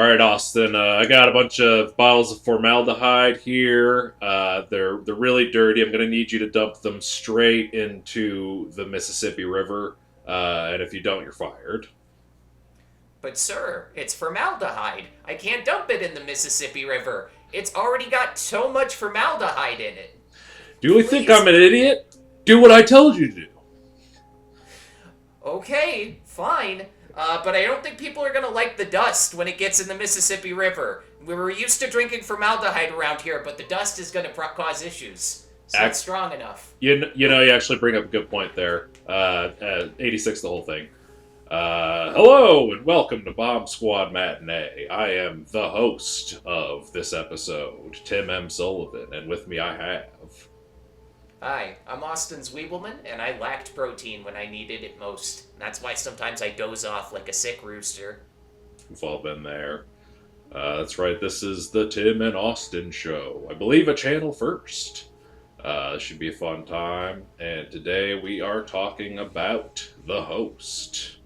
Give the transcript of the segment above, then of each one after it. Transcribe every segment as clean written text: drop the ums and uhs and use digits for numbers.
right, Austin. I got a bunch of bottles of formaldehyde here. They're really dirty. I'm gonna need you to dump them straight into the Mississippi River. And if you don't, you're fired. But sir, it's formaldehyde. I can't dump it in the Mississippi River. It's already got so much formaldehyde in it. Do you think Please. I'm an idiot? Do what I told you to do. Okay, fine. But I don't think people are gonna like the dust when it gets in the Mississippi River. We were used to drinking formaldehyde around here, but the dust is gonna cause issues. It's not strong enough. You actually bring up a good point there. 86, the whole thing. Hello and welcome to Bomb Squad Matinee. I am the host of this episode, Tim M. Sullivan, and with me I have... Hi, I'm Austin's Weebleman, and I lacked protein when I needed it most. That's why sometimes I doze off like a sick rooster. We've all been there. That's right, this is the Tim and Austin Show. I believe a channel first. This should be a fun time, and today we are talking about The Host.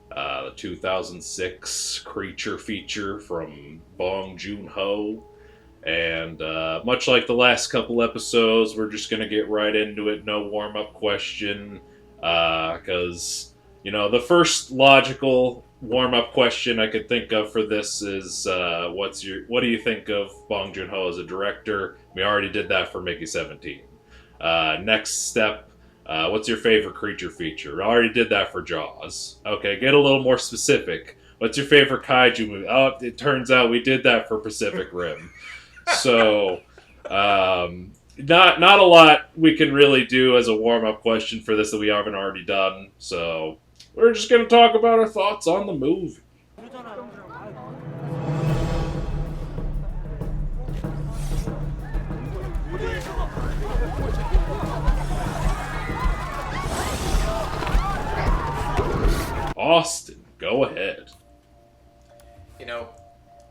The 2006 creature feature from Bong Joon Ho. And much like the last couple episodes, we're just going to get right into it. No warm-up question. Because, the first logical warm-up question I could think of for this is, what do you think of Bong Joon Ho as a director? We already did that for Mickey 17. Next step, what's your favorite creature feature? I already did that for Jaws. Okay, get a little more specific. What's your favorite kaiju movie? Oh, it turns out we did that for Pacific Rim. So, not a lot we can really do as a warm-up question for this that we haven't already done. So, we're just going to talk about our thoughts on the movie. Austin, go ahead.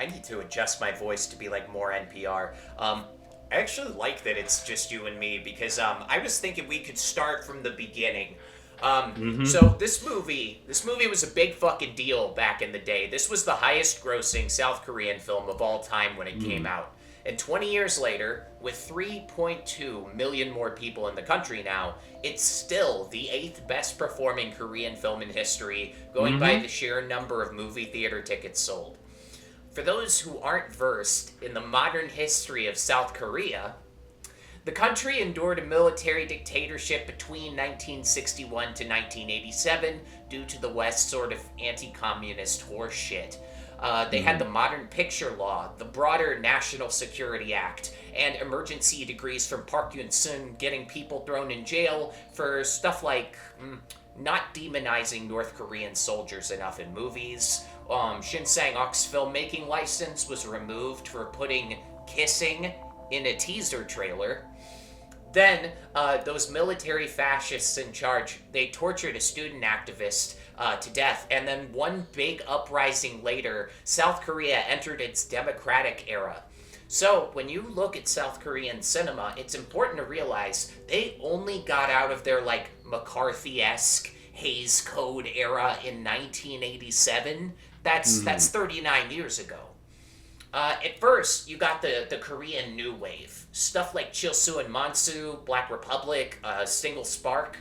I need to adjust my voice to be like more NPR. I actually like that it's just you and me because I was thinking we could start from the beginning. So this movie was a big fucking deal back in the day. This was the highest grossing South Korean film of all time when it came out. And 20 years later, with 3.2 million more people in the country now, it's still the 8th best performing Korean film in history, going by the sheer number of movie theater tickets sold. For those who aren't versed in the modern history of South Korea, the country endured a military dictatorship between 1961 to 1987 due to the West's sort of anti-communist horseshit. They had the Modern Picture Law, the broader National Security Act, and emergency decrees from Park Yun-sun getting people thrown in jail for stuff like not demonizing North Korean soldiers enough in movies. Shin Sang-uk's filmmaking license was removed for putting kissing in a teaser trailer. Then, those military fascists in charge, they tortured a student activist to death, and then one big uprising later, South Korea entered its democratic era. So, when you look at South Korean cinema, it's important to realize they only got out of their, McCarthy-esque Hays Code era in 1987. That's 39 years ago. At first, you got the Korean New Wave. Stuff like Chilsu and Mansu, Black Republic, Single Spark.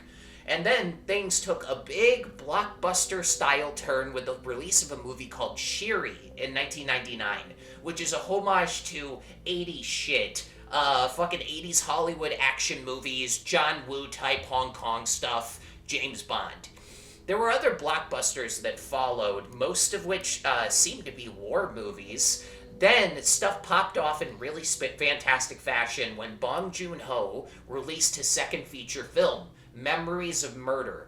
And then things took a big blockbuster-style turn with the release of a movie called Shiri in 1999, which is a homage to 80s shit. Fucking 80s Hollywood action movies, John Woo-type Hong Kong stuff, James Bond. There were other blockbusters that followed, most of which seemed to be war movies. Then, stuff popped off in really fantastic fashion when Bong Joon Ho released his second feature film, Memories of Murder,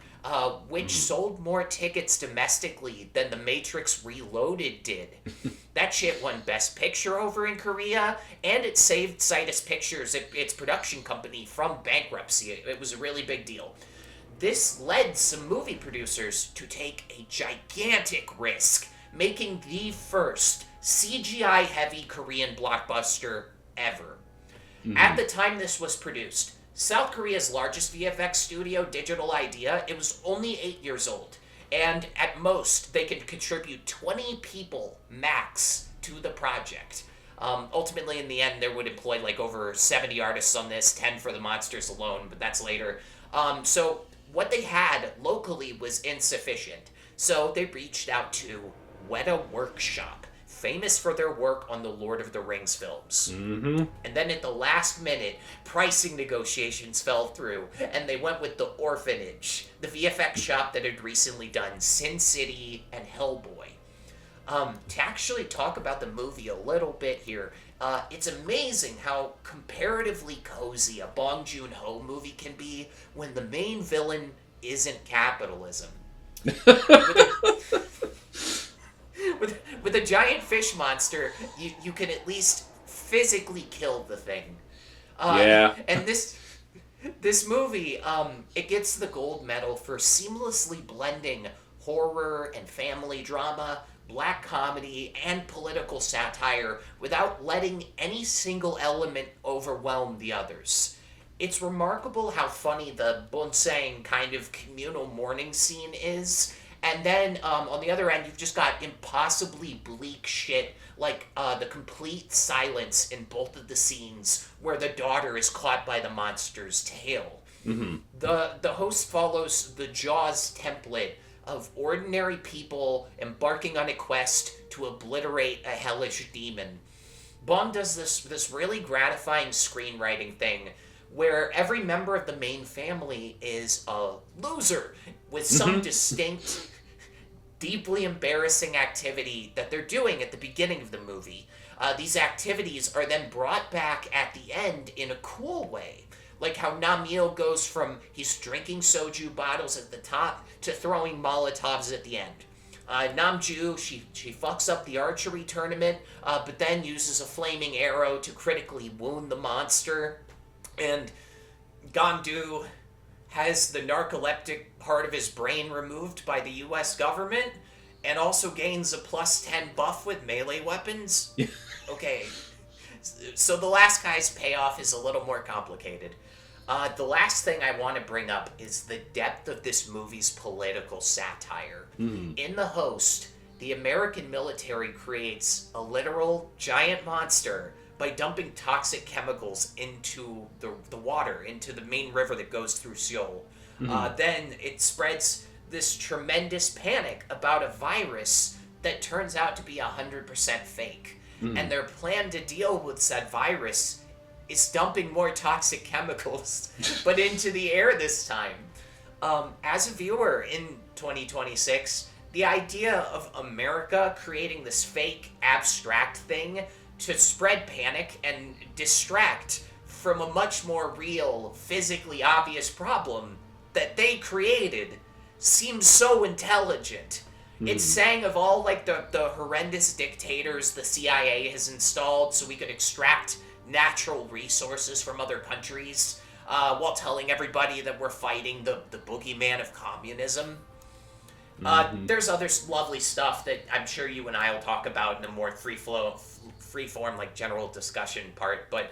which sold more tickets domestically than The Matrix Reloaded did. That shit won Best Picture over in Korea, and it saved Sidus Pictures, its production company, from bankruptcy. It was a really big deal. This led some movie producers to take a gigantic risk, making the first CGI-heavy Korean blockbuster ever. At the time this was produced, South Korea's largest VFX studio, Digital Idea, it was only 8 years old, and at most, they could contribute 20 people, max, to the project. Ultimately, in the end, they would employ like over 70 artists on this, 10 for the monsters alone, but that's later. So what they had locally was insufficient. So they reached out to Weta Workshop, famous for their work on the Lord of the Rings films. Mm-hmm. And then at the last minute, pricing negotiations fell through, and they went with The Orphanage, the VFX shop that had recently done Sin City and Hellboy. To actually talk about the movie a little bit here, it's amazing how comparatively cozy a Bong Joon Ho movie can be when the main villain isn't capitalism. With a giant fish monster, you can at least physically kill the thing. Yeah. And this movie, it gets the gold medal for seamlessly blending horror and family drama, black comedy, and political satire without letting any single element overwhelm the others. It's remarkable how funny the bonsang kind of communal mourning scene is. And then, on the other end, you've just got impossibly bleak shit, like the complete silence in both of the scenes where the daughter is caught by the monster's tail. Mm-hmm. The host follows the Jaws template of ordinary people embarking on a quest to obliterate a hellish demon. Bong does this really gratifying screenwriting thing where every member of the main family is a loser with some distinct, deeply embarrassing activity that they're doing at the beginning of the movie. These activities are then brought back at the end in a cool way. Like how Namil goes from he's drinking soju bottles at the top to throwing Molotovs at the end. Namju, she fucks up the archery tournament, but then uses a flaming arrow to critically wound the monster. And Gongdu has the narcoleptic part of his brain removed by the US government and also gains a plus 10 buff with melee weapons. Okay, so the last guy's payoff is a little more complicated. The last thing I want to bring up is the depth of this movie's political satire. In The Host, the American military creates a literal giant monster by dumping toxic chemicals into the water, into the main river that goes through Seoul. Then it spreads this tremendous panic about a virus that turns out to be 100% fake. And their plan to deal with said virus is dumping more toxic chemicals, but into the air this time. As a viewer in 2026, the idea of America creating this fake, abstract thing to spread panic and distract from a much more real, physically obvious problem that they created seems so intelligent. It's saying of all like the horrendous dictators the CIA has installed so we could extract natural resources from other countries while telling everybody that we're fighting the boogeyman of communism. There's other lovely stuff that I'm sure you and I will talk about in a more free-form, like general discussion part. But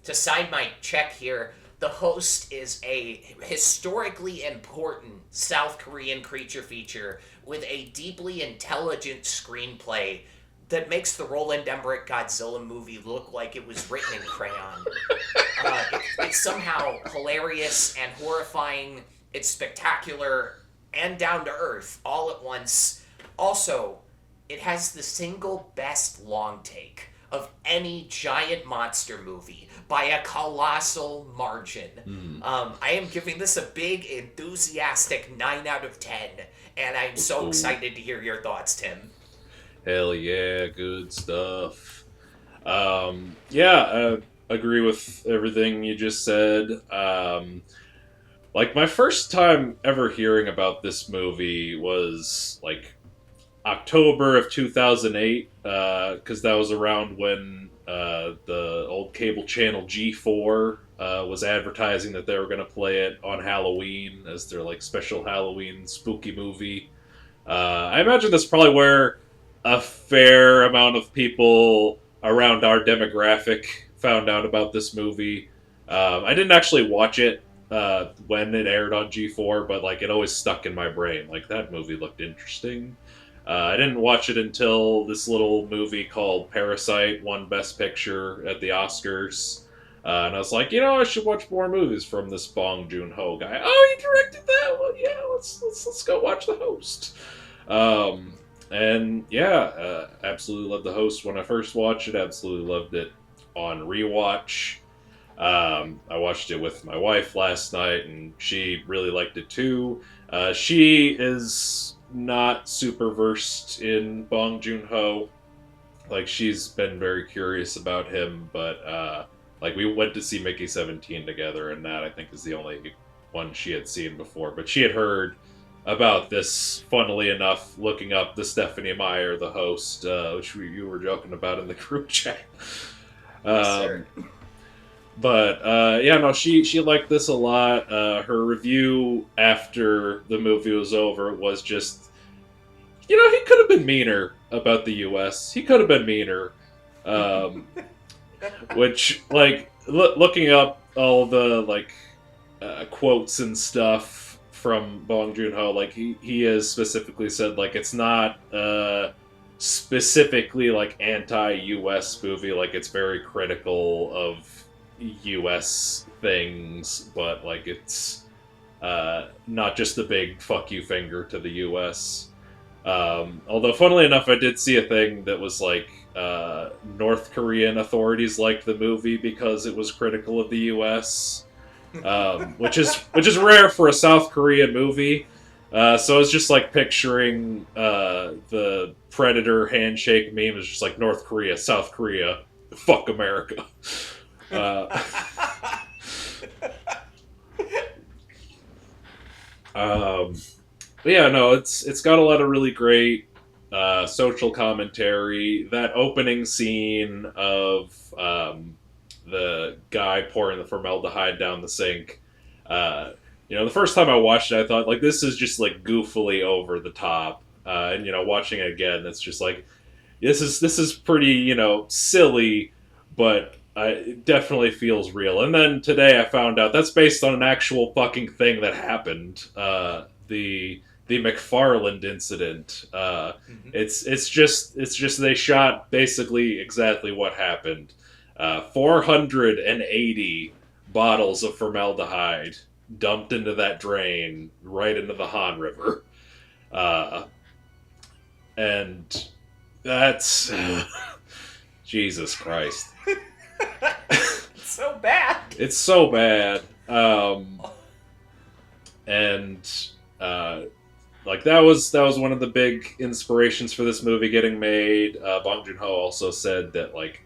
to side my check here, The Host is a historically important South Korean creature feature with a deeply intelligent screenplay that makes the Roland Emmerich Godzilla movie look like it was written in crayon. It's somehow hilarious and horrifying. It's spectacular and down to earth all at once. Also, it has the single best long take of any giant monster movie by a colossal margin. I am giving this a big, enthusiastic 9 out of 10, and I'm so excited to hear your thoughts, Tim. Hell yeah, good stuff. I agree with everything you just said. Like, my first time ever hearing about this movie was, like, October of 2008, because that was around when the old cable channel G4 was advertising that they were going to play it on Halloween as their, like, special Halloween spooky movie. I imagine that's probably where a fair amount of people around our demographic found out about this movie. I didn't actually watch it when it aired on G4, but like it always stuck in my brain. Like, that movie looked interesting. I didn't watch it until this little movie called Parasite won Best Picture at the Oscars. And I was like, I should watch more movies from this Bong Joon Ho guy. Oh, he directed that one. Yeah, let's go watch The Host. And yeah, absolutely loved The Host when I first watched it. Absolutely loved it on rewatch. I watched it with my wife last night, and she really liked it too. She is not super versed in Bong Joon Ho. Like, she's been very curious about him, but like, we went to see Mickey 17 together, and that I think is the only one she had seen before. But she had heard about this, funnily enough, looking up the Stephanie Meyer, The Host, which you were joking about in the group chat. Sure. But yeah, no, she liked this a lot. Her review after the movie was over was just, he could have been meaner about the U.S. He could have been meaner. Which, like, looking up all the, like, quotes and stuff from Bong Joon Ho, like, he has specifically said, like, it's not specifically, like, anti-U.S. movie. Like, it's very critical of U.S. things, but, like, it's not just a big fuck you finger to the U.S. Although, funnily enough, I did see a thing that was like North Korean authorities liked the movie because it was critical of the U.S., which is rare for a South Korean movie. So I was just like picturing the Predator handshake meme is just like North Korea, South Korea, fuck America. But yeah, no, it's got a lot of really great social commentary. That opening scene of the guy pouring the formaldehyde down the sink. The first time I watched it, I thought, like, this is just like goofily over the top. And watching it again, it's just like this is pretty silly, but it definitely feels real. And then today I found out that's based on an actual fucking thing that happened. The McFarland incident. It's just they shot basically exactly what happened. 480 bottles of formaldehyde dumped into that drain right into the Han River. And that's Jesus Christ. It's so bad. It's so bad. Like, that was one of the big inspirations for this movie getting made. Bong Joon Ho also said that, like,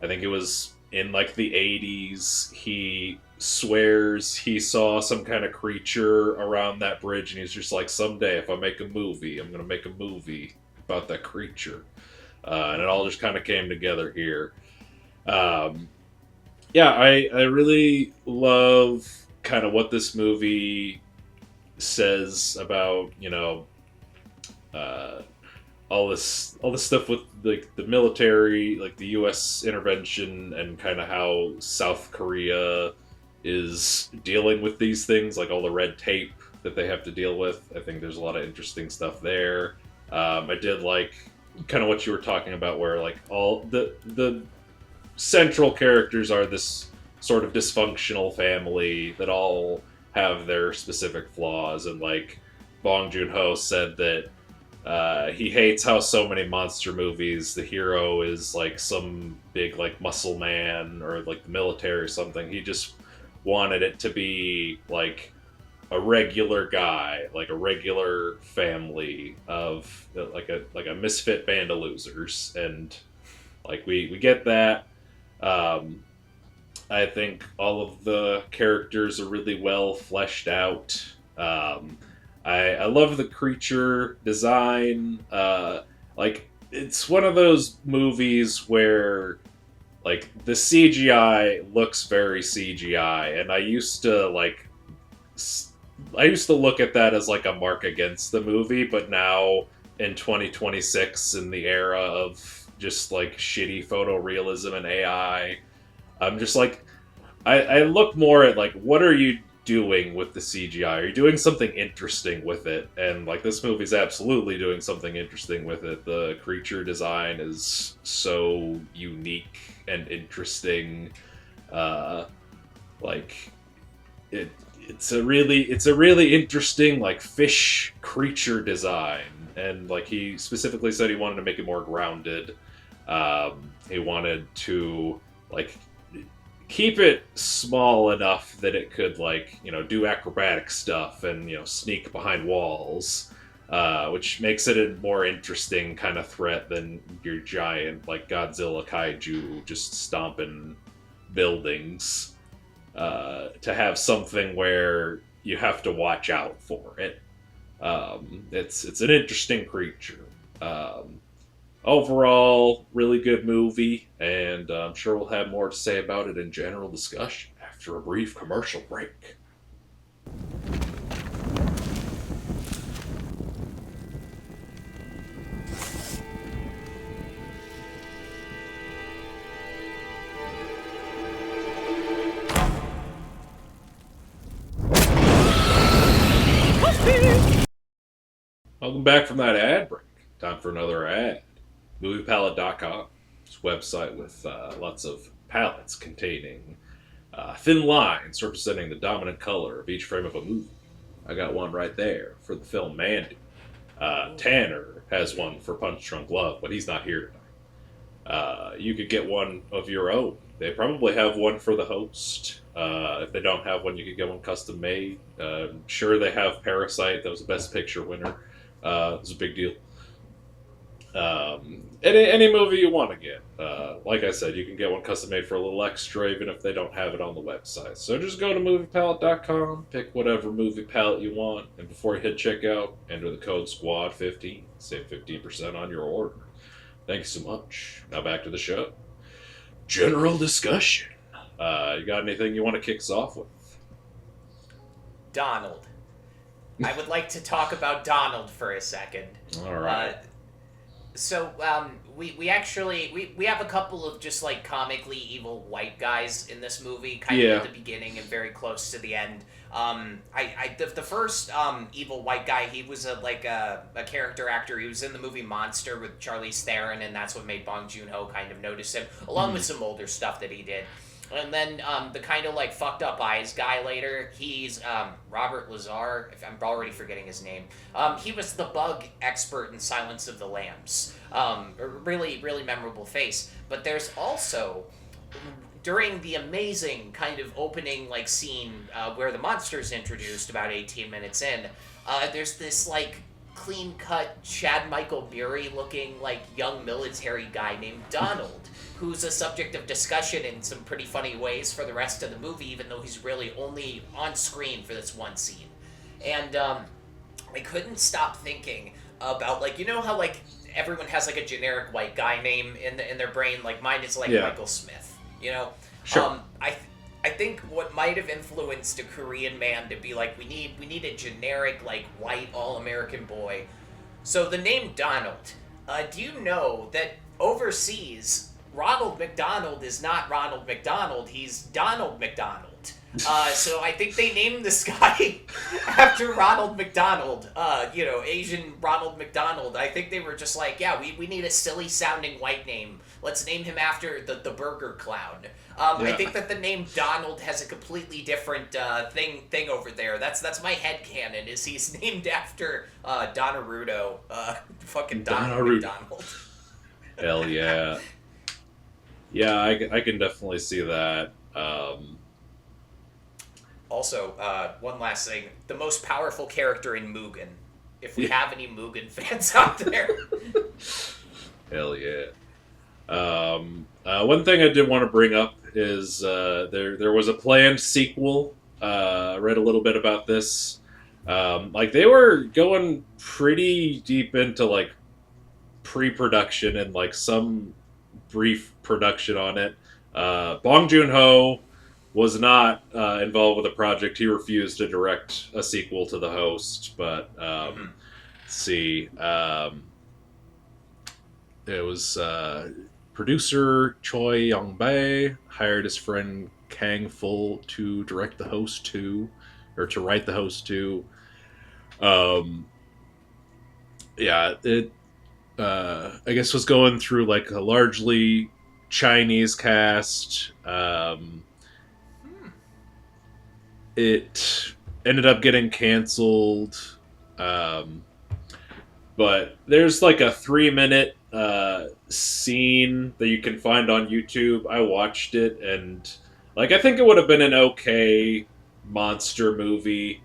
I think it was in like the 80s, he swears he saw some kind of creature around that bridge, and he's just like, someday if I make a movie, I'm gonna make a movie about that creature. And it all just kind of came together here. Yeah, I really love kind of what this movie says about all this stuff with like the military, like the U.S. intervention, and kind of how South Korea is dealing with these things, like all the red tape that they have to deal with. I think there's a lot of interesting stuff there. I did like kind of what you were talking about, where like all the central characters are this sort of dysfunctional family that all have their specific flaws, and like Bong Joon Ho said that he hates how so many monster movies the hero is like some big like muscle man or like the military or something. He just wanted it to be like a regular guy, like a regular family of like a misfit band of losers, and like we get that. I think all of the characters are really well fleshed out. I love the creature design. Like, it's one of those movies where like the CGI looks very CGI, and I used to look at that as like a mark against the movie, but now in 2026, in the era of just like shitty photorealism and AI, I'm just like, I look more at like, what are you doing with the CGI? Are you doing something interesting with it? And like this movie's absolutely doing something interesting with it. The creature design is so unique and interesting. Uh, like it, it's a really interesting like fish creature design, and like he specifically said he wanted to make it more grounded. He wanted to like keep it small enough that it could like do acrobatic stuff and sneak behind walls, which makes it a more interesting kind of threat than your giant like Godzilla kaiju just stomping buildings. To have something where you have to watch out for it. It's an interesting creature. Overall, really good movie, and I'm sure we'll have more to say about it in general discussion after a brief commercial break. Welcome back from that ad break. Time for another ad. MoviePalette.com. It's a website with lots of palettes containing thin lines representing the dominant color of each frame of a movie. I got one right there for the film Mandy. Tanner has one for Punch Drunk Love, but he's not here tonight. You could get one of your own. They probably have one for the host. If they don't have one, you could get one custom made. Sure, they have Parasite. That was the Best Picture winner. It was a big deal. Any movie you want to get. Like I said, you can get one custom made for a little extra, even if they don't have it on the website. So just go to moviepalette.com, pick whatever movie palette you want, and before you hit checkout, enter the code SQUAD15. Save 15% on your order. Thank you so much. Now back to the show. General discussion. You got anything you want to kick us off with? Donald. I would like to talk about Donald for a second. All right. We actually have a couple of just like comically evil white guys in this movie, kind of at the beginning and very close to the end. The first evil white guy, he was a character actor. He was in the movie Monster with Charlize Theron, and that's what made Bong Joon Ho kind of notice him, along with some older stuff that he did. And then the kind of like fucked up eyes guy later, he's Robert Lazar. I'm already forgetting his name. He was the bug expert in Silence of the Lambs. A really, really memorable face. But there's also, during the amazing kind of opening like scene where the monster's introduced about 18 minutes in, there's this like clean-cut Chad Michael Murray looking like young military guy named Donald, who's a subject of discussion in some pretty funny ways for the rest of the movie, even though he's really only on screen for this one scene. And I couldn't stop thinking about, like, you know how like everyone has like a generic white guy name in their brain? Like mine is like Michael Smith, you know? Sure. I think what might have influenced a Korean man to be like, we need a generic like white all-American boy. So the name Donald. Do you know that overseas Ronald McDonald is not Ronald McDonald, he's Donald McDonald. So I think they named this guy after Ronald McDonald, Asian Ronald McDonald. I think they were just like, yeah, we need a silly sounding white name. Let's name him after the Burger Clown. I think that the name Donald has a completely different thing over there. That's my headcanon, is he's named after Donnarudo, fucking Donald McDonald. Hell yeah. Yeah, I can definitely see that. Also, one last thing. The most powerful character in Mugen. If we have any Mugen fans out there. Hell yeah. One thing I did want to bring up is there was a planned sequel. I read a little bit about this. They were going pretty deep into like pre-production and like some brief production on it. Bong Joon Ho was not involved with the project. He refused to direct a sequel to The Host, but let's see. It was producer Choi Young-bae hired his friend Kang Ful to direct The Host 2. or to write the host to. Um, yeah, it I guess was going through like a largely Chinese cast. Hmm. It ended up getting canceled. Um, but there's like a 3 minute scene that you can find on YouTube. I watched it, and like I think it would have been an okay monster movie,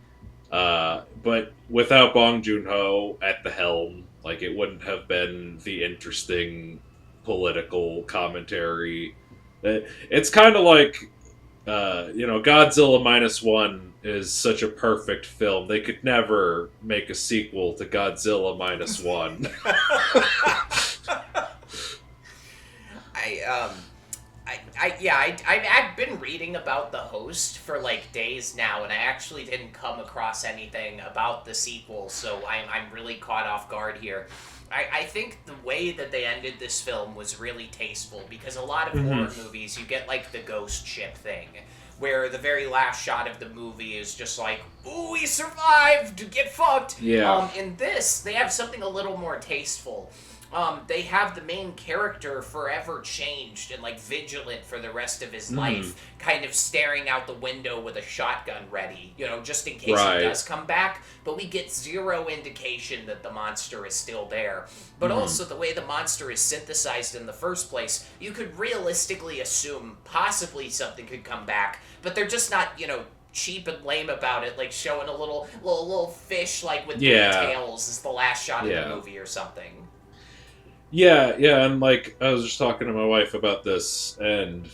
but without Bong Joon Ho at the helm, like it wouldn't have been the interesting political commentary. It's kind of like Godzilla minus one is such a perfect film. They could never make a sequel to Godzilla minus one. I I've been reading about the host for like days now, and I actually didn't come across anything about the sequel, so I'm really caught off guard here. I think the way that they ended this film was really tasteful, because a lot of horror movies, you get like the ghost ship thing, where the very last shot of the movie is just like, ooh, he survived, get fucked. Yeah. In this, they have something a little more tasteful. They have the main character forever changed and like vigilant for the rest of his life, kind of staring out the window with a shotgun ready, just in case he does come back. But we get zero indication that the monster is still there. But also, the way the monster is synthesized in the first place, you could realistically assume possibly something could come back, but they're just not, cheap and lame about it, like showing a little fish like with three tails is the last shot of the movie or something. Yeah, and like I was just talking to my wife about this, and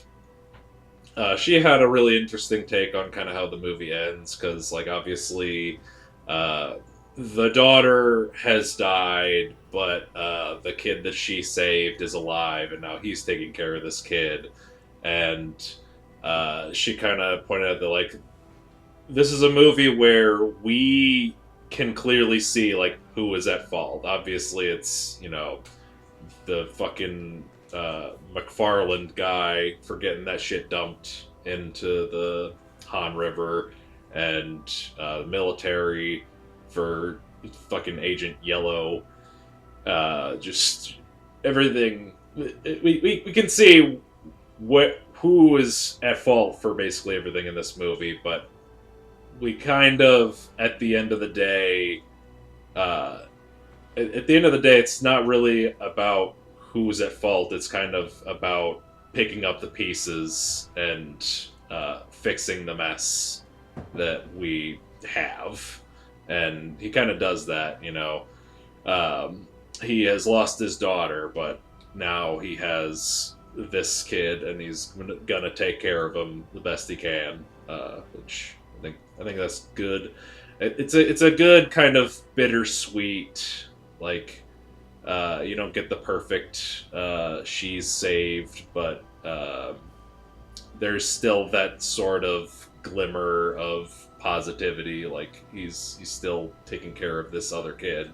she had a really interesting take on kind of how the movie ends, because like obviously uh, the daughter has died, but the kid that she saved is alive, and now he's taking care of this kid, and she kind of pointed out that like this is a movie where we can clearly see like who is at fault. Obviously, it's the fucking McFarland guy for getting that shit dumped into the Han River, and the military for fucking Agent Yellow. Just everything. We can see who is at fault for basically everything in this movie, but we kind of, at the end of the day, it's not really about who's at fault. It's kind of about picking up the pieces and fixing the mess that we have. And he kind of does that, he has lost his daughter, but now he has this kid, and he's gonna take care of him the best he can, which I think that's good. It's a good kind of bittersweet, like you don't get the perfect she's saved, but there's still that sort of glimmer of positivity, like he's still taking care of this other kid.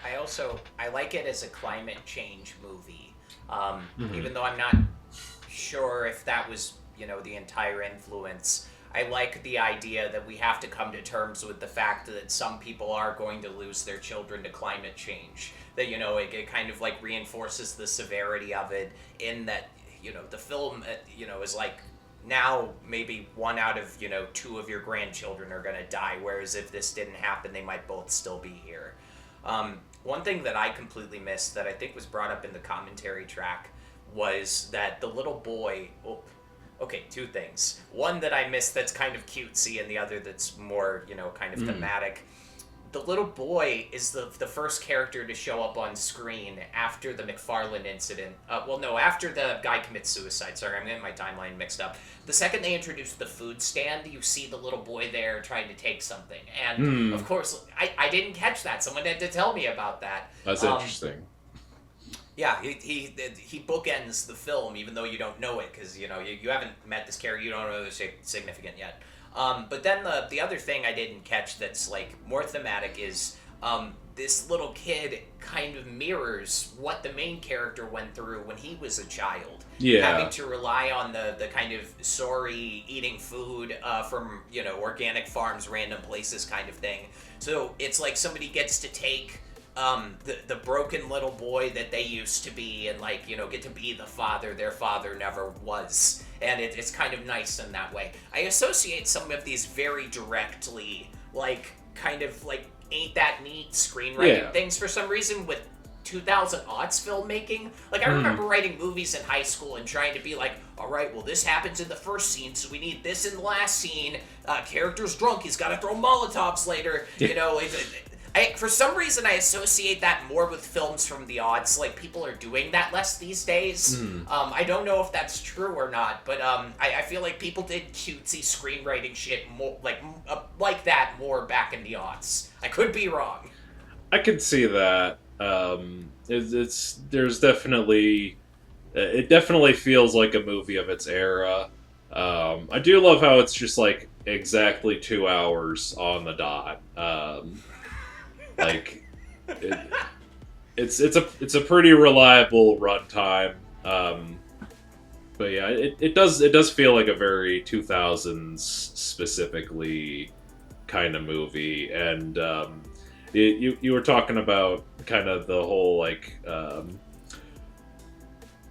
I like it as a climate change movie, Mm-hmm. even though I'm not sure if that was the entire influence. I like the idea that we have to come to terms with the fact that some people are going to lose their children to climate change. That it kind of like reinforces the severity of it, in that the film is like, now maybe one out of two of your grandchildren are going to die, whereas if this didn't happen, they might both still be here. One thing that I completely missed that I think was brought up in the commentary track was that the little boy. Well, okay, two things. One that I missed that's kind of cutesy, and the other that's more, kind of thematic. The little boy is the first character to show up on screen after the McFarland incident. After the guy commits suicide. Sorry, I'm getting my timeline mixed up. The second they introduce the food stand, you see the little boy there trying to take something. And, of course, I didn't catch that. Someone had to tell me about that. That's interesting. Yeah, he bookends the film, even though you don't know it, because you haven't met this character, you don't know they're significant yet. But then the other thing I didn't catch that's like more thematic is this little kid kind of mirrors what the main character went through when he was a child. Yeah. Having to rely on the kind of sorry eating food from, organic farms, random places kind of thing. So it's like somebody gets to take the broken little boy that they used to be and, get to be the father their father never was. And it's kind of nice in that way. I associate some of these very directly, ain't that neat screenwriting things for some reason with 2000 aughts filmmaking. Like, I remember writing movies in high school and trying to be like, all right, well, this happens in the first scene, so we need this in the last scene. Character's drunk, he's got to throw Molotovs later. For some reason, I associate that more with films from the aughts. Like, people are doing that less these days. I don't know if that's true or not, but I feel like people did cutesy screenwriting shit more, like that more back in the aughts. I could be wrong. I could see that. There's definitely, it definitely feels like a movie of its era. I do love how it's just like exactly 2 hours on the dot. It's a pretty reliable runtime. But yeah, it does feel like a very 2000s specifically kind of movie. And you were talking about kind of the whole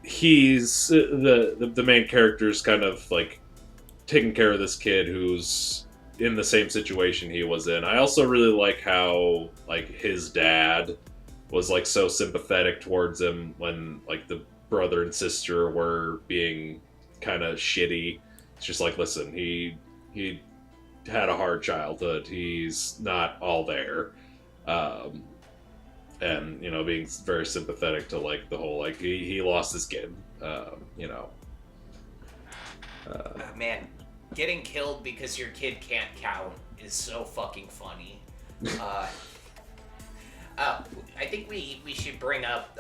he's the main character's kind of like taking care of this kid who's in the same situation he was in. I also really like how his dad was so sympathetic towards him when the brother and sister were being kind of shitty. It's just listen, he had a hard childhood. He's not all there. And being very sympathetic to the whole he lost his kid. Man, getting killed because your kid can't count is so fucking funny. I think we should bring up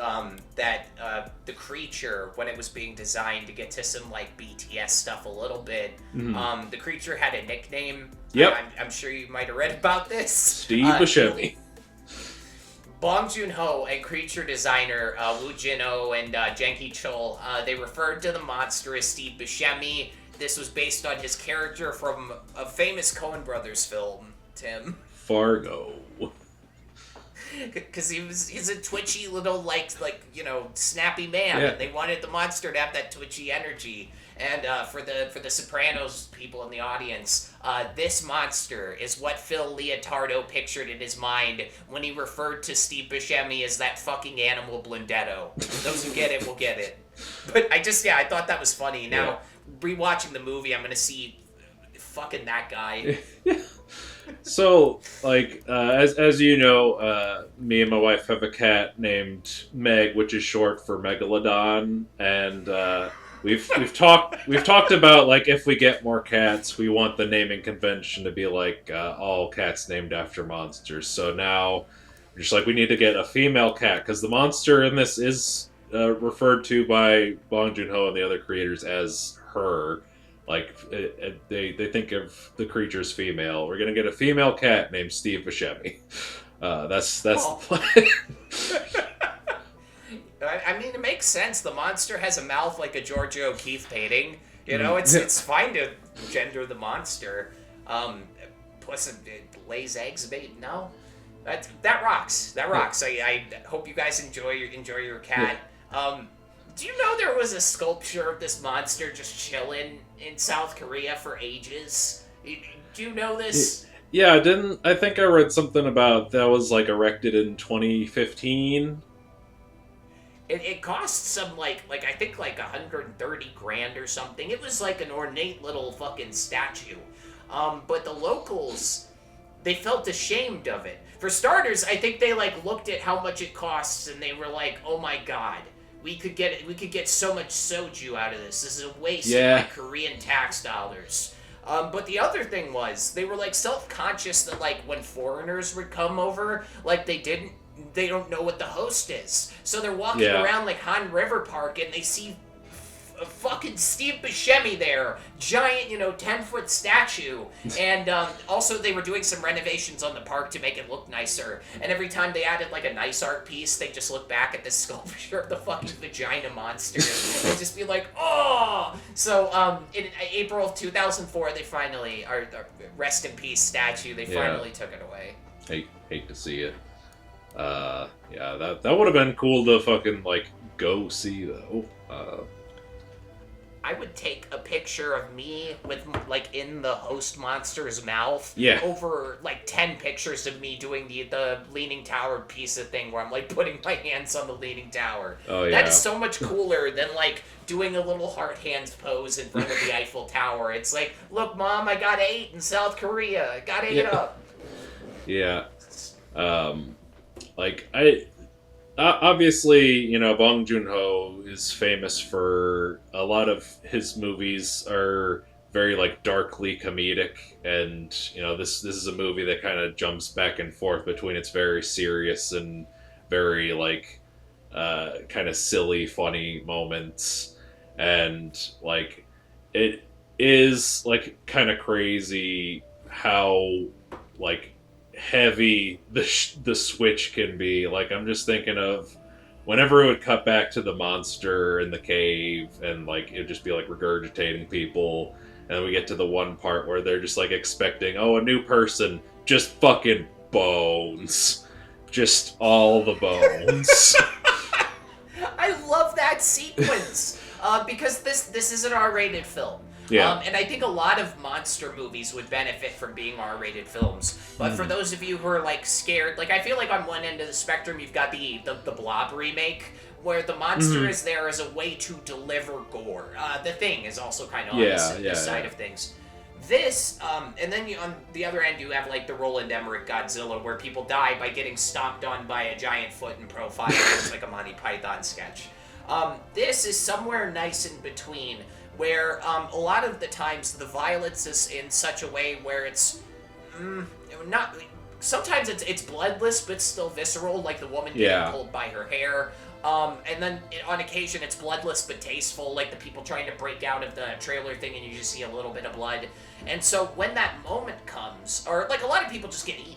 that the creature, when it was being designed, to get to some BTS stuff a little bit. The creature had a nickname. Yep. I'm sure you might have read about this. Steve Buscemi. Bong Joon Ho and creature designer Woo Jin-ho and Jenki Chul, they referred to the monster as Steve Buscemi. This was based on his character from a famous Coen Brothers film, Tim. Fargo. Because he's a twitchy little snappy man, and they wanted the monster to have that twitchy energy. And for the Sopranos people in the audience, this monster is what Phil Leotardo pictured in his mind when he referred to Steve Buscemi as that fucking animal Blundetto. Those who get it will get it. But I thought that was funny. Now, rewatching the movie, I'm gonna see fucking that guy. So, as you know, me and my wife have a cat named Meg, which is short for Megalodon, and we've talked about if we get more cats, we want the naming convention to be all cats named after monsters. So now we're just we need to get a female cat because the monster in this is referred to by Bong Joon Ho and the other creators as her. They think of the creature's female. We're gonna get a female cat named Steve Buscemi. That's the plan. I mean, it makes sense. The monster has a mouth like a Georgia O'Keeffe painting. It's fine to gender the monster. Plus, it lays eggs. No, that rocks. That rocks. I hope you guys enjoy your cat. Do you know there was a sculpture of this monster just chilling in South Korea for ages? Do you know this? Yeah, I think I read something about that was erected in 2015. It cost some I think $130,000 or something. It was an ornate little fucking statue. But the locals, they felt ashamed of it. For starters, I think they looked at how much it costs and they were like, "Oh my god. We could get so much soju out of this. This is a waste of my Korean tax dollars." But the other thing was, they were self-conscious that when foreigners would come over, they don't know what the host is. So they're walking around Han River Park and they see fucking Steve Buscemi there, giant, 10-foot statue, and also they were doing some renovations on the park to make it look nicer, and every time they added like a nice art piece, they just look back at this sculpture of the fucking vagina monster and just be like, oh! So, in April of 2004, they finally, rest in peace statue, they finally took it away. Hate to see it. That would have been cool to fucking, like, go see, though. I would take a picture of me with, like, in the host monster's mouth. Yeah. Over, like, 10 pictures of me doing the Leaning Tower pizza thing where I'm, like, putting my hands on the Leaning Tower. Oh, yeah. That is so much cooler than, like, doing a little heart hands pose in front of the Eiffel Tower. It's like, look, Mom, I got 8 in South Korea. I got 8 up. Yeah. Obviously, Bong Joon Ho is famous for a lot of his movies are very, like, darkly comedic, and, this is a movie that kind of jumps back and forth between its very serious and very, like, kind of silly, funny moments, and, like, it is, like, kind of crazy how, like, heavy the switch can be. Like, I'm just thinking of whenever it would cut back to the monster in the cave and, like, it'd just be, like, regurgitating people, and then we get to the one part where they're just, like, expecting, a new person, just fucking bones, just all the bones. I love that sequence because this is an R-rated film. Yeah. And I think a lot of monster movies would benefit from being R-rated films. But for those of you who are, like, scared, like, I feel like on one end of the spectrum you've got the Blob remake, where the monster is there as a way to deliver gore. The Thing is also kind of on this side of things. This, and then on the other end you have, like, the Roland Emmerich Godzilla, where people die by getting stomped on by a giant foot in profile. It's like a Monty Python sketch. This is somewhere nice in between, where a lot of the times the violence is in such a way where it's not. Sometimes it's bloodless but still visceral, like the woman getting pulled by her hair. And then on occasion it's bloodless but tasteful, like the people trying to break out of the trailer thing and you just see a little bit of blood. And so when that moment comes, or like a lot of people just get eaten.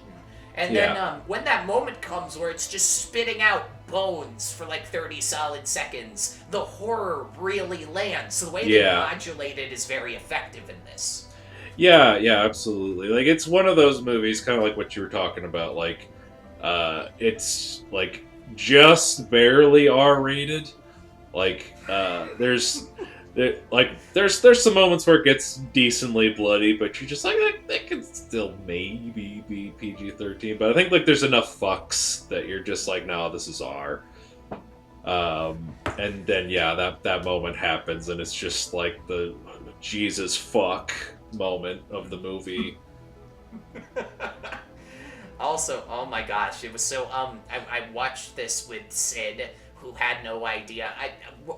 And then when that moment comes where it's just spitting out bones for like 30 solid seconds, the horror really lands. So the way they modulate it is very effective in this. Yeah, absolutely. Like, it's one of those movies, kind of like what you were talking about, like, it's, like, just barely R-rated. Like, there's some moments where it gets decently bloody, but you're just like, that could still maybe be PG-13. But I think, like, there's enough fucks that you're just like, no, this is R. And then, that moment happens, and it's just like the Jesus fuck moment of the movie. Also, oh my gosh, it was so, I watched this with Sid, who had no idea.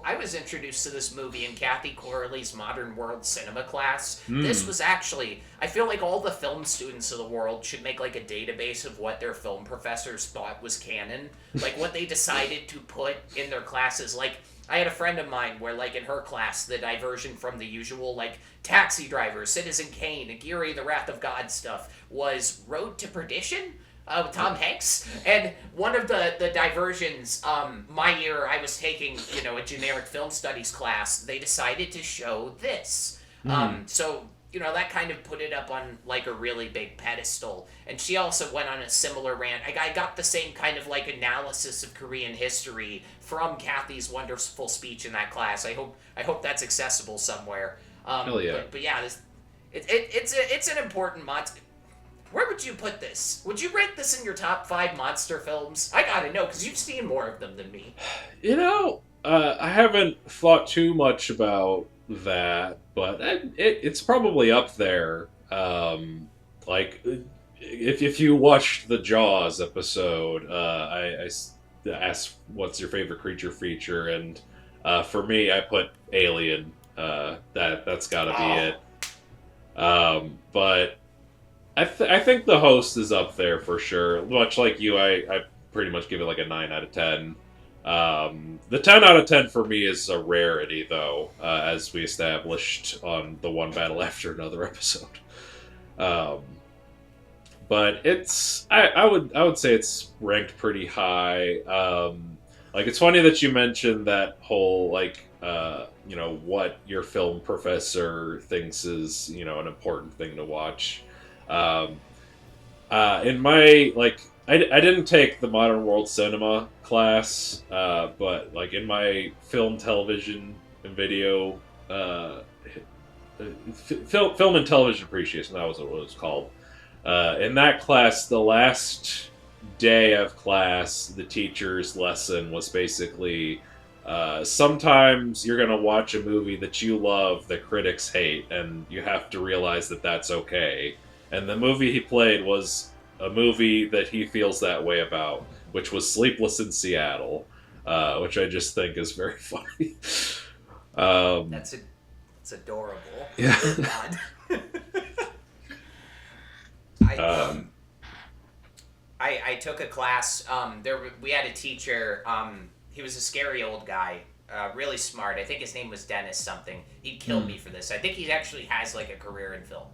I was introduced to this movie in Kathy Corley's Modern World Cinema class. This was actually, I feel like all the film students of the world should make like a database of what their film professors thought was canon. Like what they decided to put in their classes. Like, I had a friend of mine where, like, in her class, the diversion from the usual, like, Taxi Driver, Citizen Kane, Aguirre, The Wrath of God stuff was Road to Perdition? With Tom Hanks. And one of the diversions, my year I was taking, a generic film studies class, they decided to show this. So, that kind of put it up on, like, a really big pedestal. And she also went on a similar rant. I got the same kind of, like, analysis of Korean history from Kathy's wonderful speech in that class. I hope that's accessible somewhere. Hell yeah. But yeah, it's an important monster. Where would you put this? Would you rank this in your top 5 monster films? I gotta know, because you've seen more of them than me. I haven't thought too much about that, but it's probably up there. Like, if you watched the Jaws episode, I asked what's your favorite creature feature, and for me, I put Alien. That's gotta be it. But I think The Host is up there for sure. Much like you, I pretty much give it like a 9 out of 10. The 10 out of 10 for me is a rarity, though, as we established on the One Battle After Another episode. Um, but I would say it's ranked pretty high. Like, it's funny that you mentioned that whole, like, what your film professor thinks is, an important thing to watch. Um, in my, like, I didn't take the modern world cinema class, but, like, in my film, television, and video, film and television appreciation, that was what it was called. In that class, the last day of class, the teacher's lesson was basically, sometimes you're going to watch a movie that you love that critics hate, and you have to realize that that's okay. And the movie he played was a movie that he feels that way about, which was Sleepless in Seattle, which I just think is very funny. It's adorable. Yeah. Oh, God. I took a class. We had a teacher. He was a scary old guy, really smart. I think his name was Dennis something. He'd kill me for this. I think he actually has like a career in film.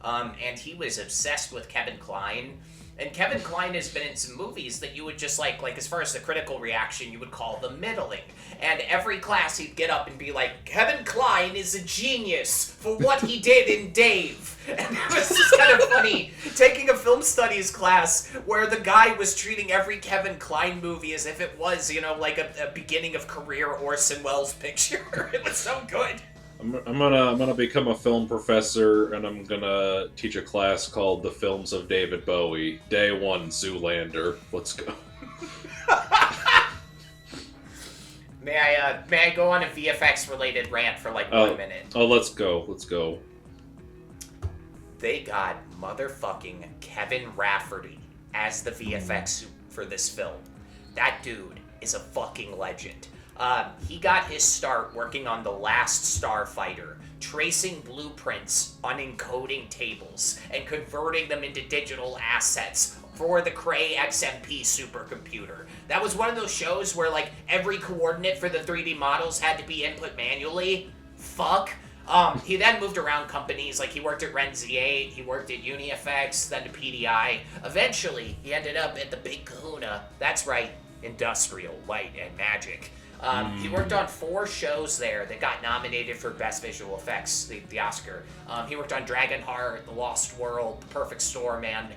And he was obsessed with Kevin Kline. And Kevin Kline has been in some movies that you would just like as far as the critical reaction, you would call them middling. And every class he'd get up and be like, Kevin Kline is a genius for what he did in Dave. And it was just kind of funny taking a film studies class where the guy was treating every Kevin Kline movie as if it was, like a beginning of career Orson Welles picture. It was so good. I'm gonna become a film professor, and I'm gonna teach a class called The Films of David Bowie. Day 1, Zoolander. Let's go. May I go on a VFX related rant for like 1 minute? Oh, let's go. They got motherfucking Kevin Rafferty as the VFX for this film. That dude is a fucking legend. He got his start working on The Last Starfighter, tracing blueprints on encoding tables and converting them into digital assets for the Cray XMP supercomputer. That was one of those shows where like every coordinate for the 3D models had to be input manually. Fuck. He then moved around companies, like he worked at Renzi8, he worked at UniFX, then to PDI. Eventually, he ended up at the Big Kahuna. That's right, Industrial Light and Magic. He worked on 4 shows there that got nominated for Best Visual Effects, the Oscar. He worked on Dragonheart, The Lost World, The Perfect Storm, and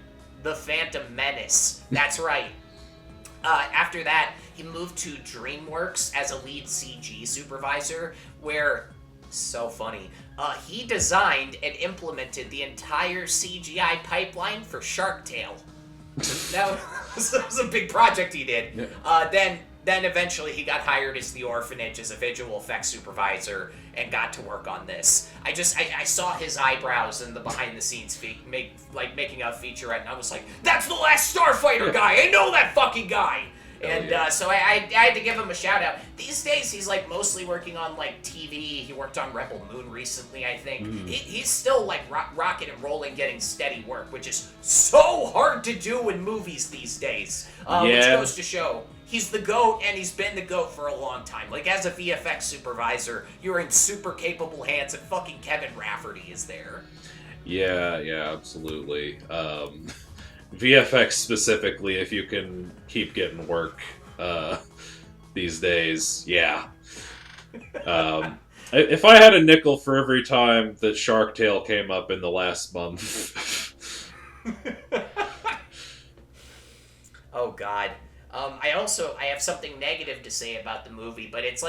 The Phantom Menace. That's right. After that, he moved to DreamWorks as a lead CG supervisor, where, so funny, he designed and implemented the entire CGI pipeline for Shark Tale. That was a big project he did. Yeah. Then eventually he got hired as The Orphanage as a visual effects supervisor and got to work on this. I saw his eyebrows in the behind the scenes making a featurette, and I was like, that's the Last Starfighter guy! I know that fucking guy! And so I had to give him a shout out. These days he's like mostly working on like TV. He worked on Rebel Moon recently, I think. He's still like rocking and rolling, getting steady work, which is so hard to do in movies these days. Which goes to show he's the GOAT, and he's been the GOAT for a long time. Like, as a VFX supervisor, you're in super capable hands, and fucking Kevin Rafferty is there. Yeah, absolutely. VFX specifically, if you can keep getting work these days, yeah. If I had a nickel for every time that Shark Tale came up in the last month. Oh, God. I have something negative to say about the movie, but it's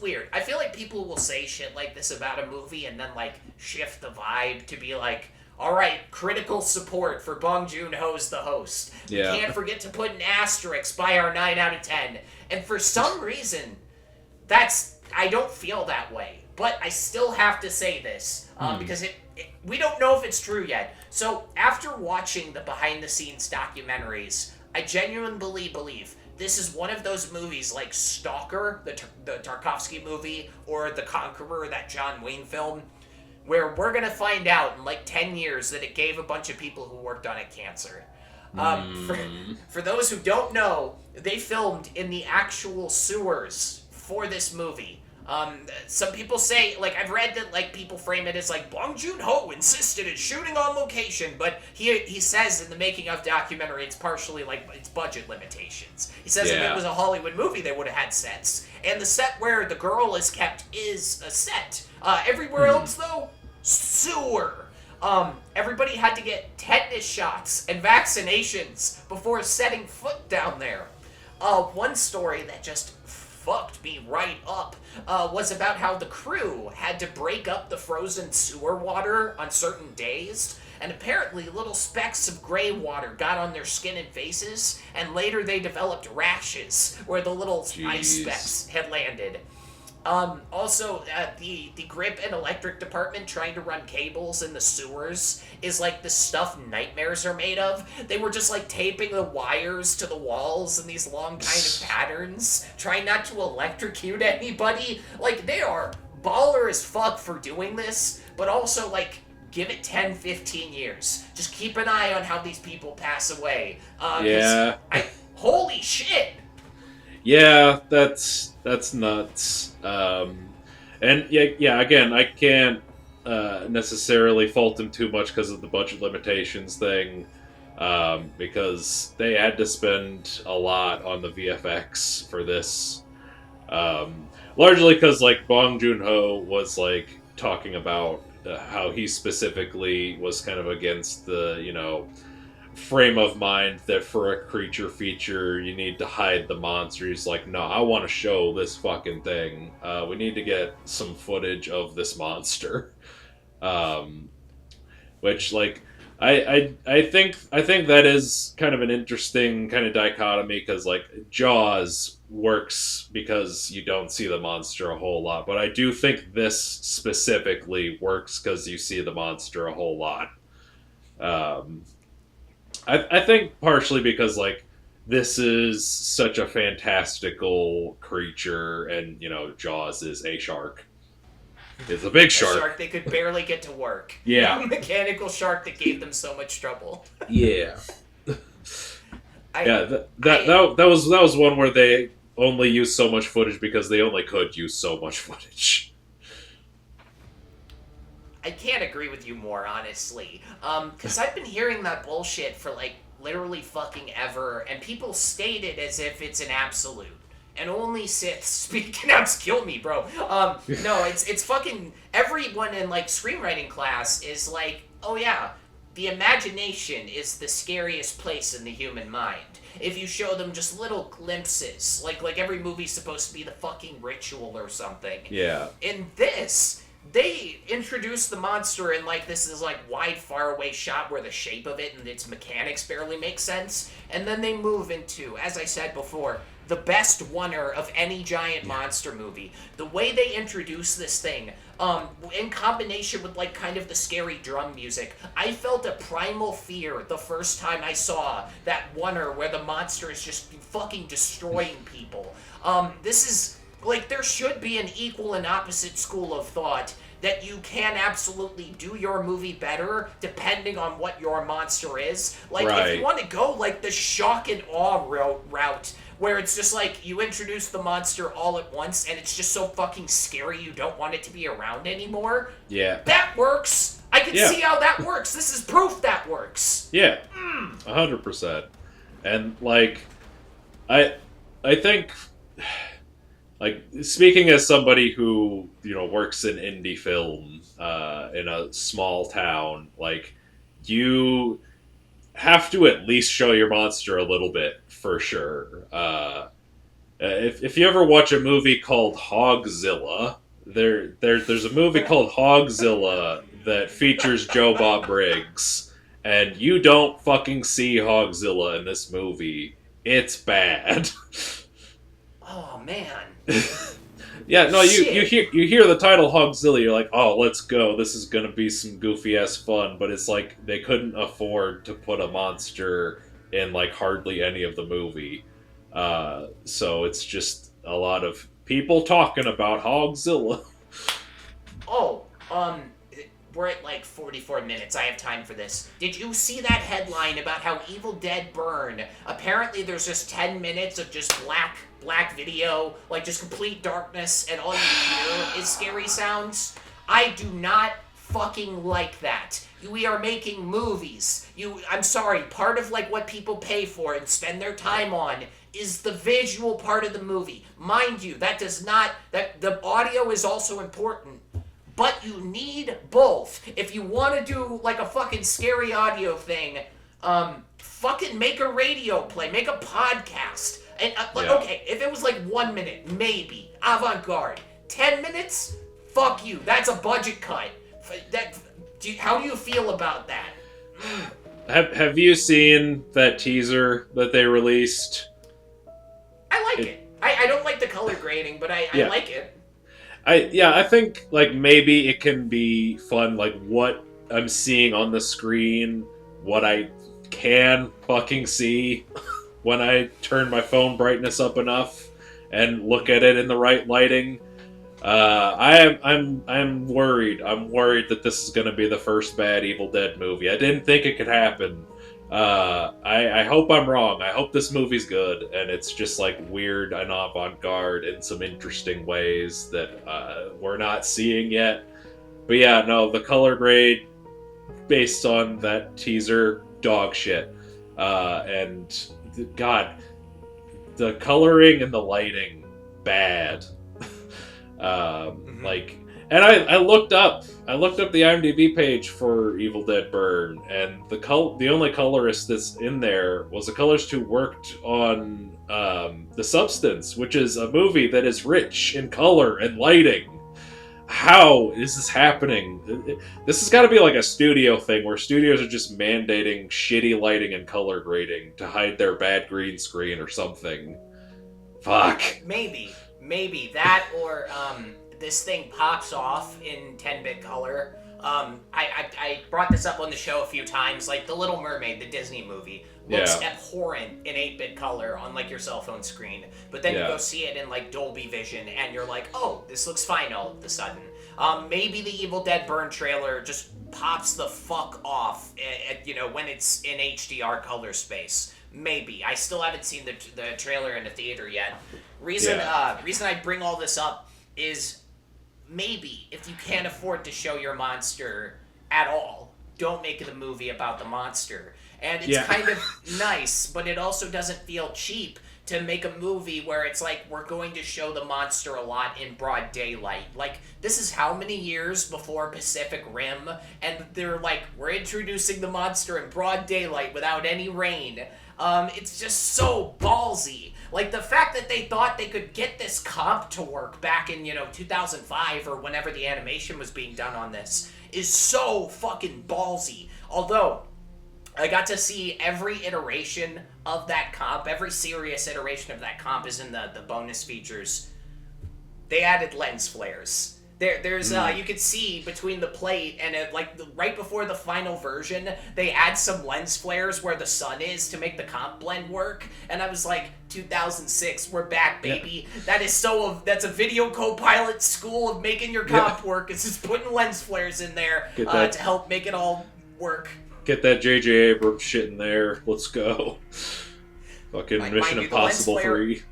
weird. I feel like people will say shit like this about a movie and then, like, shift the vibe to be like, all right, critical support for Bong Joon Ho's the host. Yeah. We can't forget to put an asterisk by our 9 out of 10. And for some reason, I don't feel that way. But I still have to say this, because we don't know if it's true yet. So after watching the behind-the-scenes documentaries, I genuinely believe this is one of those movies like Stalker, the Tarkovsky movie, or The Conqueror, that John Wayne film, where we're going to find out in like 10 years that it gave a bunch of people who worked on it cancer. For Hmm. for those who don't know, they filmed in the actual sewers for this movie. Some people say, like, I've read that, like, people frame it as, like, Bong Joon Ho insisted in shooting on location, but he says in the making of documentary it's partially, like, it's budget limitations. He says if it Yeah. was a Hollywood movie, they would have had sets. And the set where the girl is kept is a set. Everywhere else, though, sewer. Everybody had to get tetanus shots and vaccinations before setting foot down there. One story that just fucked me right up was about how the crew had to break up the frozen sewer water on certain days, and apparently little specks of gray water got on their skin and faces, and later they developed rashes where the little ice Jeez. specks had landed. Also, the grip and electric department trying to run cables in the sewers is like the stuff nightmares are made of. They were just like taping the wires to the walls in these long kind of patterns, trying not to electrocute anybody. Like, they are baller as fuck for doing this, but also, like, give it 10, 15 years. Just keep an eye on how these people pass away. Yeah. Holy shit! Yeah, that's nuts. And yeah. Again, I can't necessarily fault them too much because of the budget limitations thing, because they had to spend a lot on the VFX for this. Largely because like Bong Joon Ho was like talking about how he specifically was kind of against the frame of mind that for a creature feature you need to hide the monster. He's like, no, I want to show this fucking thing. We need to get some footage of this monster. Um, which like I think that is kind of an interesting kind of dichotomy because like Jaws works because you don't see the monster a whole lot, but I do think this specifically works because you see the monster a whole lot. Um, I think partially because like this is such a fantastical creature, and Jaws is a shark. It's a big A shark. shark they could barely get to work. Yeah. A mechanical shark that gave them so much trouble. Yeah. I, Yeah. That was one where they only used so much footage because they only could use so much footage. I can't agree with you more, honestly. Because I've been hearing that bullshit for, like, literally fucking ever, and people state it as if it's an absolute. And only Siths speak out kill me, bro. No, it's fucking everyone in like screenwriting class is like, oh yeah, the imagination is the scariest place in the human mind. If you show them just little glimpses, like every movie's supposed to be the fucking ritual or something. Yeah. In this, they introduce the monster in like this is like wide far away shot where the shape of it and its mechanics barely make sense, and then they move into, as I said before, the best oneer of any giant monster movie. The way they introduce this thing, in combination with like kind of the scary drum music, I felt a primal fear the first time I saw that oneer where the monster is just fucking destroying people. This is like, there should be an equal and opposite school of thought that you can absolutely do your movie better depending on what your monster is. Like, if Right. you want to go like the shock and awe route, where it's just like you introduce the monster all at once and it's just so fucking scary you don't want it to be around anymore, Yeah. that works. I can Yeah. see how that works. This is proof that works. Yeah. 100%. And like, I think, like, speaking as somebody who works in indie film in a small town, like, you have to at least show your monster a little bit for sure. If you ever watch a movie called Hogzilla, there's a movie called Hogzilla that features Joe Bob Briggs, and you don't fucking see Hogzilla in this movie. It's bad. Oh man. Yeah, no, you Shit. hear the title Hogzilla, you're like, oh, let's go. This is gonna be some goofy ass fun. But it's like they couldn't afford to put a monster in like hardly any of the movie, so it's just a lot of people talking about Hogzilla. Oh, we're at like 44 minutes. I have time for this. Did you see that headline about how Evil Dead Burn? Apparently, there's just 10 minutes of just black video, like just complete darkness, and all you hear is scary sounds. I do not fucking like that. We are making movies. I'm sorry, part of like what people pay for and spend their time on is the visual part of the movie. Mind you, that the audio is also important, but you need both. If you want to do like a fucking scary audio thing, fucking make a radio play, make a podcast. And okay, if it was like 1 minute, maybe avant-garde. 10 minutes, fuck you. That's a budget cut. How do you feel about that? Have you seen that teaser that they released? I like it. I don't like the color grading, but I like it. I think like maybe it can be fun, like what I'm seeing on the screen, what I can fucking see when I turn my phone brightness up enough and look at it in the right lighting. I'm worried. I'm worried that this is going to be the first bad Evil Dead movie. I didn't think it could happen. I hope I'm wrong. I hope this movie's good and it's just like weird and avant-garde in some interesting ways that we're not seeing yet. But yeah, no, the color grade based on that teaser, dog shit. And God, the coloring and the lighting, bad. And I looked up the IMDb page for Evil Dead Burn, and the only colorist that's in there was a colorist who worked on The Substance, which is a movie that is rich in color and lighting. How is this happening? This has got to be like a studio thing where studios are just mandating shitty lighting and color grading to hide their bad green screen or something. Fuck. Maybe that, or this thing pops off in 10-bit color. I brought this up on the show a few times. Like The Little Mermaid, the Disney movie, looks abhorrent in 8-bit color on like your cell phone screen. But then you go see it in like Dolby Vision, and you're like, oh, this looks fine all of a sudden. Maybe the Evil Dead Burn trailer just pops the fuck off, when it's in HDR color space. Maybe. I still haven't seen the trailer in the theater yet. Reason I bring all this up is maybe if you can't afford to show your monster at all, don't make it a movie about the monster. And it's kind of nice, but it also doesn't feel cheap to make a movie where it's like, we're going to show the monster a lot in broad daylight. Like, this is how many years before Pacific Rim, and they're like, we're introducing the monster in broad daylight without any rain. It's just so ballsy. Like, the fact that they thought they could get this comp to work back in, 2005 or whenever the animation was being done on this is so fucking ballsy. Although, I got to see every iteration of that comp, every serious iteration of that comp is in the bonus features. They added lens flares. There's you could see between the plate and right before the final version, they add some lens flares where the sun is to make the comp blend work. And I was like, 2006, we're back, baby. Yeah. That's a video co-pilot school of making your comp work. It's just putting lens flares in there to help make it all work. Get that J.J. Abrams shit in there. Let's go. Fucking Mission Impossible 3.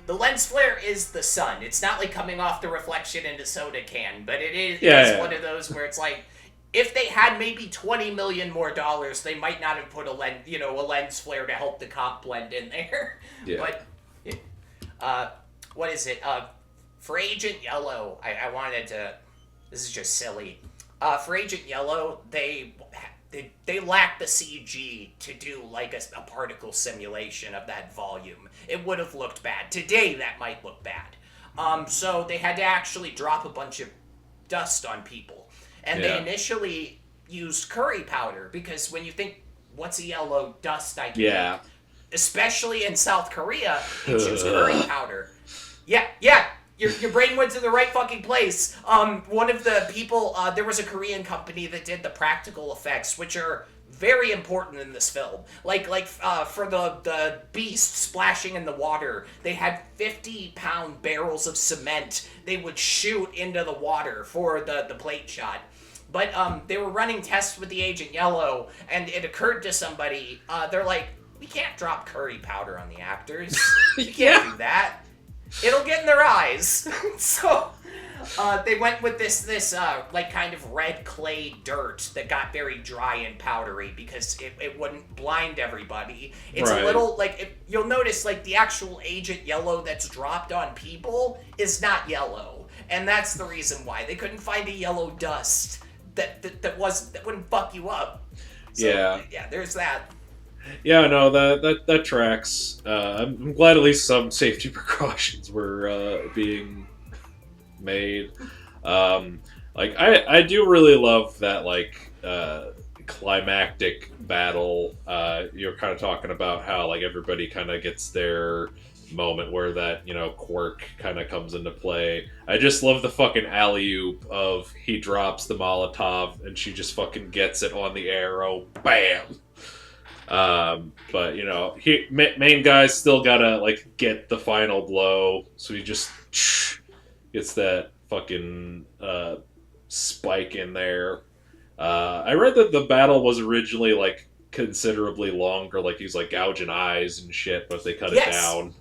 The lens flare is the sun. It's not like coming off the reflection in a soda can, but it is one of those where it's like, if they had maybe $20 million more, they might not have put a lens flare to help the comp blend in there. Yeah. But what is it? For Agent Yellow, I wanted to. This is just silly. For Agent Yellow, they lack the CG to do like a particle simulation of that volume. It would have looked bad. Today, that might look bad. So they had to actually drop a bunch of dust on people. And they initially used curry powder, because when you think, what's a yellow dust I can make? Especially in South Korea, you choose curry powder. Yeah. Your brain went to the right fucking place. One of the people, there was a Korean company that did the practical effects, which are very important in this film. For the beast splashing in the water, they had 50-pound barrels of cement they would shoot into the water for the plate shot. But they were running tests with the Agent Yellow, and it occurred to somebody. They're like, we can't drop curry powder on the actors. You can't do that. It'll get in their eyes. So they went with this like kind of red clay dirt that got very dry and powdery because it wouldn't blind everybody. It's a little like you'll notice like the actual Agent Yellow that's dropped on people is not yellow, and that's the reason why they couldn't find a yellow dust that wouldn't fuck you up. So, yeah, there's that. Yeah, no, that tracks. I'm glad at least some safety precautions were being made. Like I do really love that like climactic battle. You're kind of talking about how like everybody kind of gets their moment where that quirk kind of comes into play. I just love the fucking alley-oop of he drops the Molotov and she just fucking gets it on the arrow, bam. But main guy's still gotta like get the final blow, so he just gets that fucking spike in there. I read that the battle was originally like considerably longer, like he's like gouging eyes and shit, but they cut it down.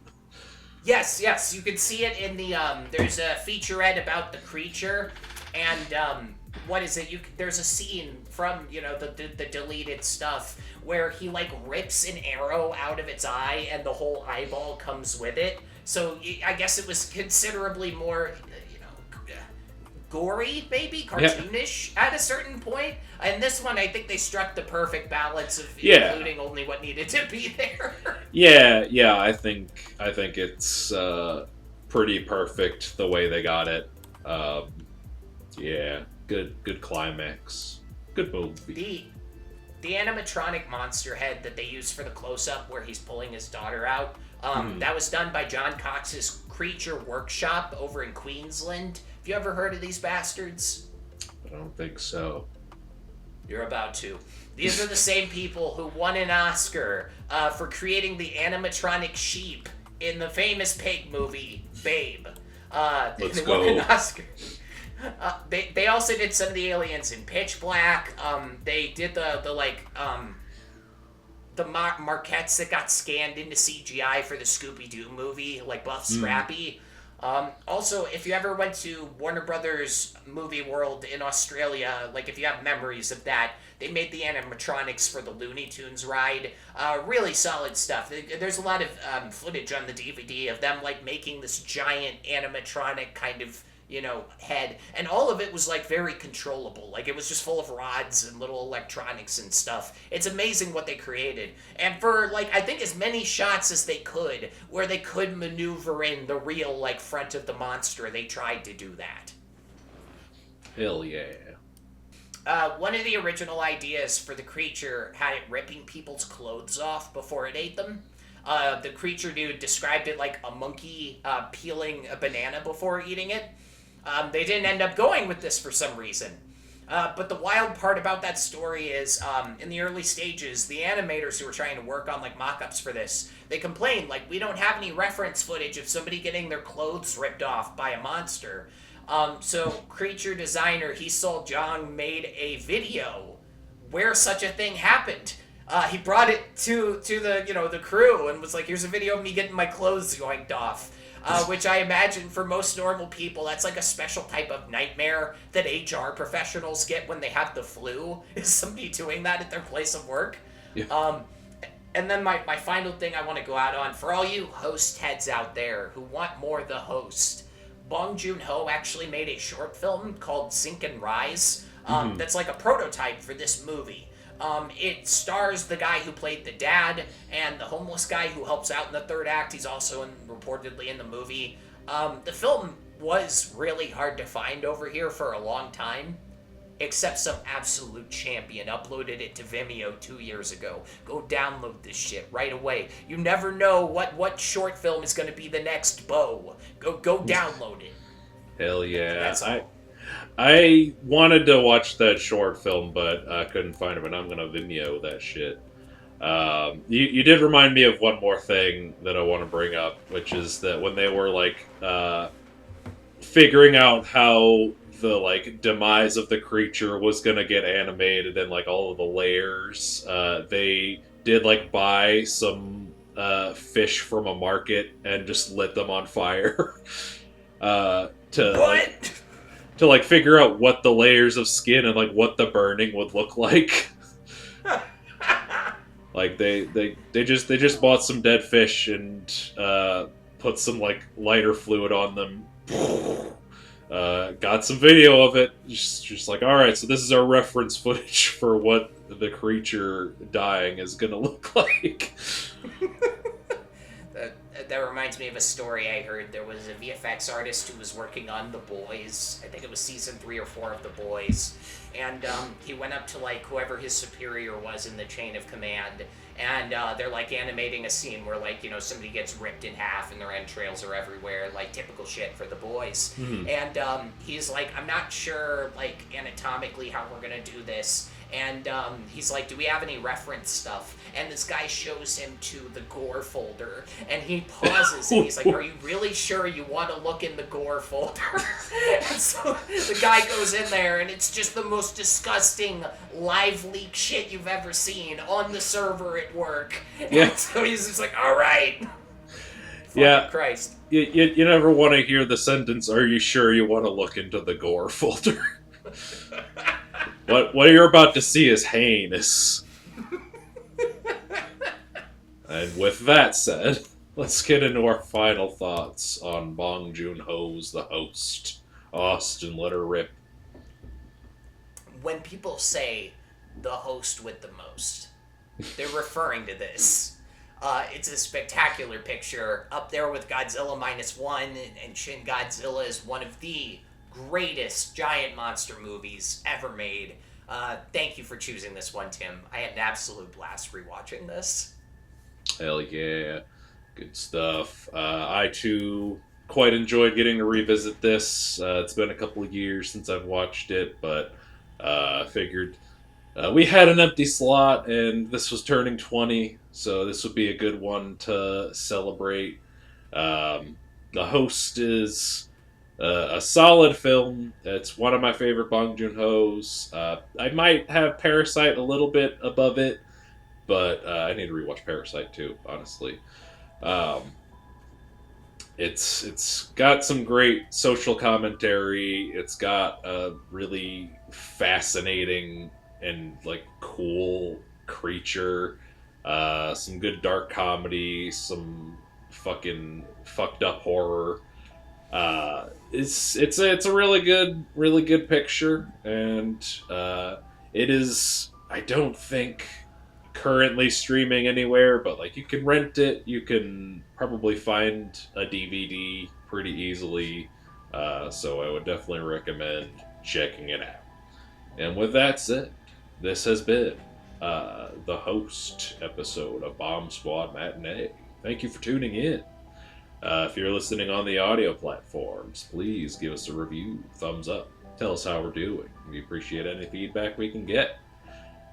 Yes, you can see it in the there's a featurette about the creature, and what is it? There's a scene from the deleted stuff where he like rips an arrow out of its eye and the whole eyeball comes with it. So I guess it was considerably more gory, maybe cartoonish at a certain point. And this one, I think they struck the perfect balance of including only what needed to be there. Yeah. I think it's pretty perfect the way they got it. Yeah, good climax, good movie. The animatronic monster head that they used for the close-up where he's pulling his daughter out, that was done by John Cox's Creature Workshop over in Queensland. Have you ever heard of these bastards? I don't think so. You're about to. These are the same people who won an Oscar for creating the animatronic sheep in the famous pig movie, Babe. Let's go. Won an Oscar. They also did some of the aliens in Pitch Black. They did the marquettes that got scanned into CGI for the Scooby-Doo movie, like Buff Scrappy. Also, if you ever went to Warner Brothers Movie World in Australia, like if you have memories of that, they made the animatronics for the Looney Tunes ride. Really solid stuff. There's a lot of footage on the DVD of them like making this giant animatronic kind of head, and all of it was like very controllable. Like it was just full of rods and little electronics and stuff. It's amazing what they created, and for like I think as many shots as they could where they could maneuver in the real like front of the monster, they tried to do that. Hell yeah. One of the original ideas for the creature had it ripping people's clothes off before it ate them. The creature dude described it like a monkey peeling a banana before eating it. They didn't end up going with this for some reason. But the wild part about that story is, in the early stages, the animators who were trying to work on like mock-ups for this, they complained, like, we don't have any reference footage of somebody getting their clothes ripped off by a monster. So creature designer Hee Sol Jong made a video where such a thing happened. He brought it to the the crew and was like, here's a video of me getting my clothes yoinked off. Which I imagine for most normal people, that's like a special type of nightmare that HR professionals get when they have the flu, is somebody doing that at their place of work. Yeah. And then my final thing I want to go out on, for all you host heads out there who want more The Host, Bong Joon Ho actually made a short film called Sink and Rise that's like a prototype for this movie. It stars the guy who played the dad and the homeless guy who helps out in the third act. He's also reportedly in the movie. The film was really hard to find over here for a long time, except some absolute champion uploaded it to Vimeo 2 years ago. Go download this shit right away. You never know what short film is going to be the next Bo. Go download it. Hell yeah. That's all. I wanted to watch that short film, but I couldn't find it, and I'm going to Vimeo that shit. You did remind me of one more thing that I want to bring up, which is that when they were, like, figuring out how the like demise of the creature was gonna get animated and like all of the layers. They did like buy some fish from a market and just lit them on fire to like What? to like figure out what the layers of skin and like what the burning would look like. Like they just bought some dead fish and put some like lighter fluid on them. Got some video of it. Just like, all right, so this is our reference footage for what the creature dying is gonna look like. That reminds me of a story I heard. There was a VFX artist who was working on The Boys. I think it was season 3 or 4 of The Boys. And he went up to like whoever his superior was in the chain of command, and they're like animating a scene where like, you know, somebody gets ripped in half and their entrails are everywhere, like typical shit for The Boys. Mm-hmm. And he's like, I'm not sure like anatomically how we're gonna do this. And he's like, do we have any reference stuff? And this guy shows him to the gore folder, and he pauses, and he's like, are you really sure you want to look in the gore folder? And so the guy goes in there, and it's just the most disgusting live leak shit you've ever seen on the server at work. Yeah. And so he's just like, all right. Yeah. Fucking Christ. You never want to hear the sentence, are you sure you want to look into the gore folder? What you're about to see is heinous. And with that said, let's get into our final thoughts on Bong Joon Ho's The Host. Austin, let her rip. When people say the host with the most, they're referring to this. It's a spectacular picture, up there with Godzilla -1, and Shin Godzilla is one of the greatest giant monster movies ever made. Thank you for choosing this one, Tim. I had an absolute blast rewatching this. Hell yeah. Good stuff. I too quite enjoyed getting to revisit this. It's been a couple of years since I've watched it, but figured we had an empty slot and this was turning 20, so this would be a good one to celebrate. The Host is a solid film. It's one of my favorite Bong Joon Ho's. I might have Parasite a little bit above it, but I need to rewatch Parasite too, honestly. It's got some great social commentary. It's got a really fascinating and like cool creature. Some good dark comedy. Some fucking fucked up horror. It's a really good picture, and it is, I don't think, currently streaming anywhere, but like you can rent it, you can probably find a DVD pretty easily, so I would definitely recommend checking it out. And with that said, this has been the Host episode of Bomb Squad Matinee. Thank you for tuning in. If you're listening on the audio platforms, please give us a review, thumbs up, tell us how we're doing. We appreciate any feedback we can get.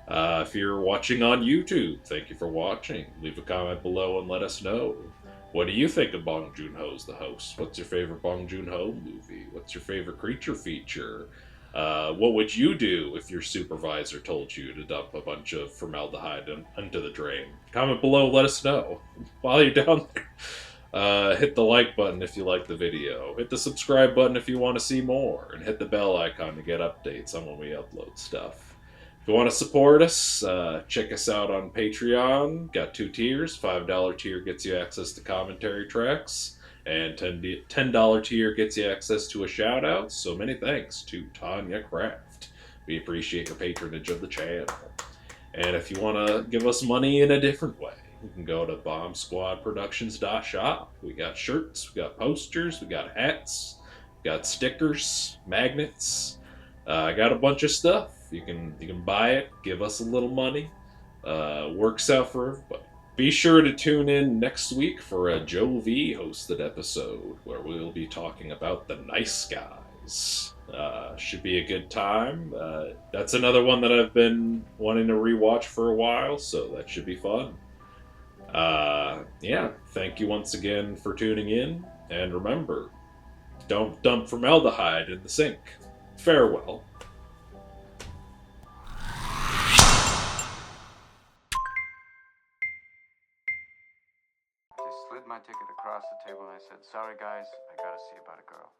If you're watching on YouTube, thank you for watching. Leave a comment below and let us know. What do you think of Bong Joon Ho's The Host? What's your favorite Bong Joon Ho movie? What's your favorite creature feature? What would you do if your supervisor told you to dump a bunch of formaldehyde into the drain? Comment below, let us know. While you're down there, hit the like button if you like the video. Hit the subscribe button if you want to see more. And hit the bell icon to get updates on when we upload stuff. If you want to support us, check us out on Patreon. Got 2 tiers. $5 tier gets you access to commentary tracks, and $10 tier gets you access to a shout out. So many thanks to Tanya Craft. We appreciate your patronage of the channel. And if you want to give us money in a different way, you can go to bombsquadproductions.shop. We got shirts, we got posters, we got hats, we got stickers, magnets. I got a bunch of stuff. You can buy it, give us a little money. Works out for everybody. Be sure to tune in next week for a Joe V hosted episode where we'll be talking about The Nice Guys. Should be a good time. That's another one that I've been wanting to rewatch for a while, so that should be fun. Yeah, thank you once again for tuning in, and remember, don't dump formaldehyde in the sink. farewell. Just slid my ticket across the table and I said, sorry guys, I gotta see about a girl.